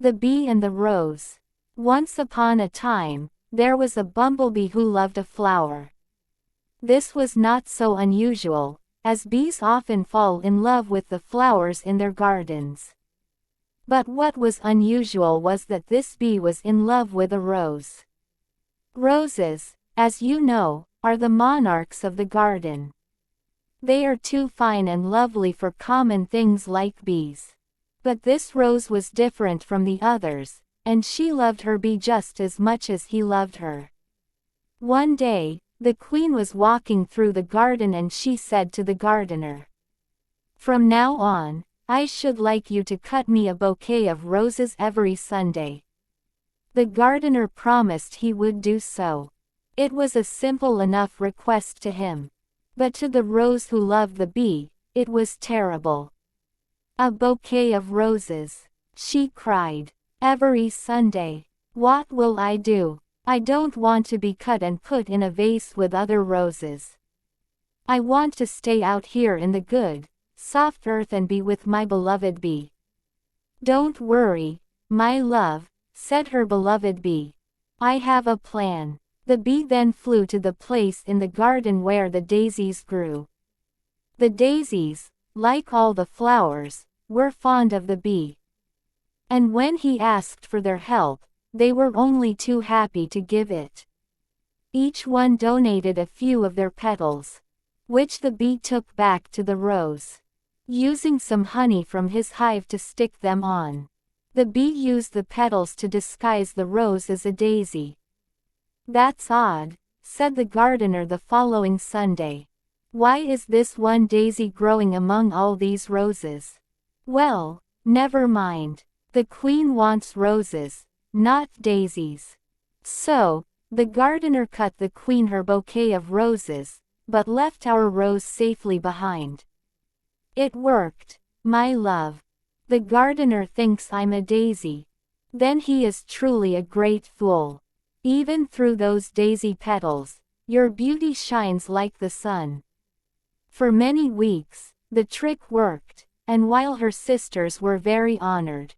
The Bee and the Rose. Once upon a time, there was a bumblebee who loved a flower. This was not so unusual, as bees often fall in love with the flowers in their gardens. But what was unusual was that this bee was in love with a rose. Roses, as you know, are the monarchs of the garden. They are too fine and lovely for common things like bees. But this rose was different from the others, and she loved her bee just as much as he loved her. One day, the queen was walking through the garden and she said to the gardener, "From now on, I should like you to cut me a bouquet of roses every Sunday." The gardener promised he would do so. It was a simple enough request to him. But to the rose who loved the bee, it was terrible. "A bouquet of roses," she cried, "every Sunday. What will I do? I don't want to be cut and put in a vase with other roses. I want to stay out here in the good, soft earth and be with my beloved bee." "Don't worry, my love," said her beloved bee. "I have a plan." The bee then flew to the place in the garden where the daisies grew. The daisies, like all the flowers, were fond of the bee. And when he asked for their help, they were only too happy to give it. Each one donated a few of their petals, which the bee took back to the rose, using some honey from his hive to stick them on. The bee used the petals to disguise the rose as a daisy. "That's odd," said the gardener the following Sunday. "Why is this one daisy growing among all these roses?" "Well, never mind. The queen wants roses, not daisies." So, the gardener cut the queen her bouquet of roses, but left our rose safely behind. It worked, my love. The gardener thinks I'm a daisy. Then he is truly a great fool. Even through those daisy petals, your beauty shines like the sun. For many weeks, the trick worked, and while her sisters were very honored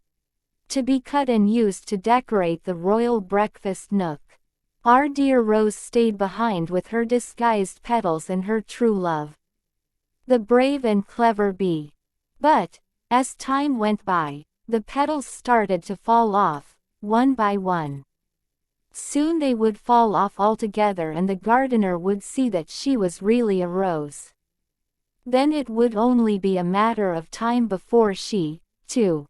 to be cut and used to decorate the royal breakfast nook, our dear Rose stayed behind with her disguised petals and her true love, the brave and clever bee. But, as time went by, the petals started to fall off, one by one. Soon they would fall off altogether and the gardener would see that she was really a rose. Then it would only be a matter of time before she, too,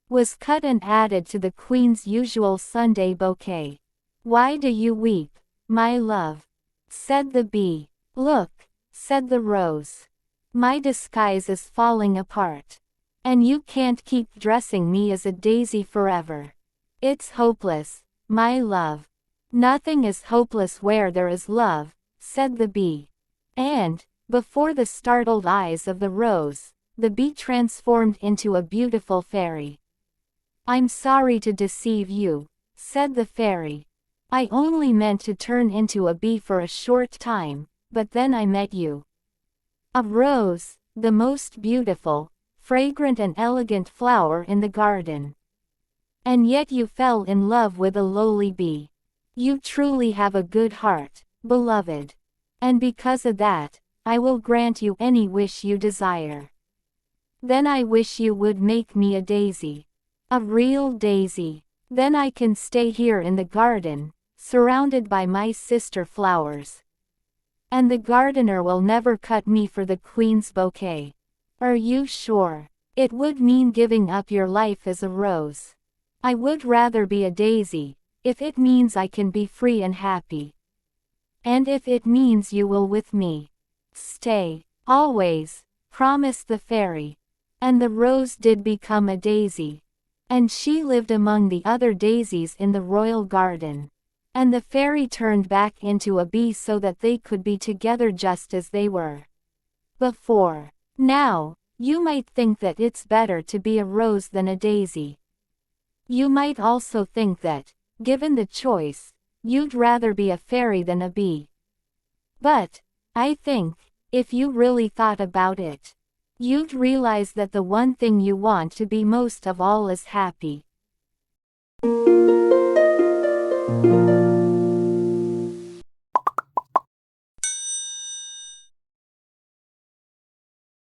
was cut and added to the queen's usual Sunday bouquet. "Why do you weep, my love?" said the bee. "Look," said the rose. "My disguise is falling apart. And you can't keep dressing me as a daisy forever. It's hopeless, my love." "Nothing is hopeless where there is love," said the bee. And, before the startled eyes of the rose, the bee transformed into a beautiful fairy. "I'm sorry to deceive you," said the fairy. "I only meant to turn into a bee for a short time, but then I met you. A rose, the most beautiful, fragrant and elegant flower in the garden. And yet you fell in love with a lowly bee. You truly have a good heart, beloved. And because of that, I will grant you any wish you desire. Then I wish you would make me a daisy. A real daisy. Then I can stay here in the garden, surrounded by my sister flowers. And the gardener will never cut me for the queen's bouquet. Are you sure? It would mean giving up your life as a rose. I would rather be a daisy, if it means I can be free and happy. And if it means you will with me. Stay, always," promised the fairy. And the rose did become a daisy. And she lived among the other daisies in the royal garden. And the fairy turned back into a bee so that they could be together just as they were before. Now, you might think that it's better to be a rose than a daisy. You might also think that, given the choice, you'd rather be a fairy than a bee. But, I think, if you really thought about it, you'd realize that the one thing you want to be most of all is happy. you.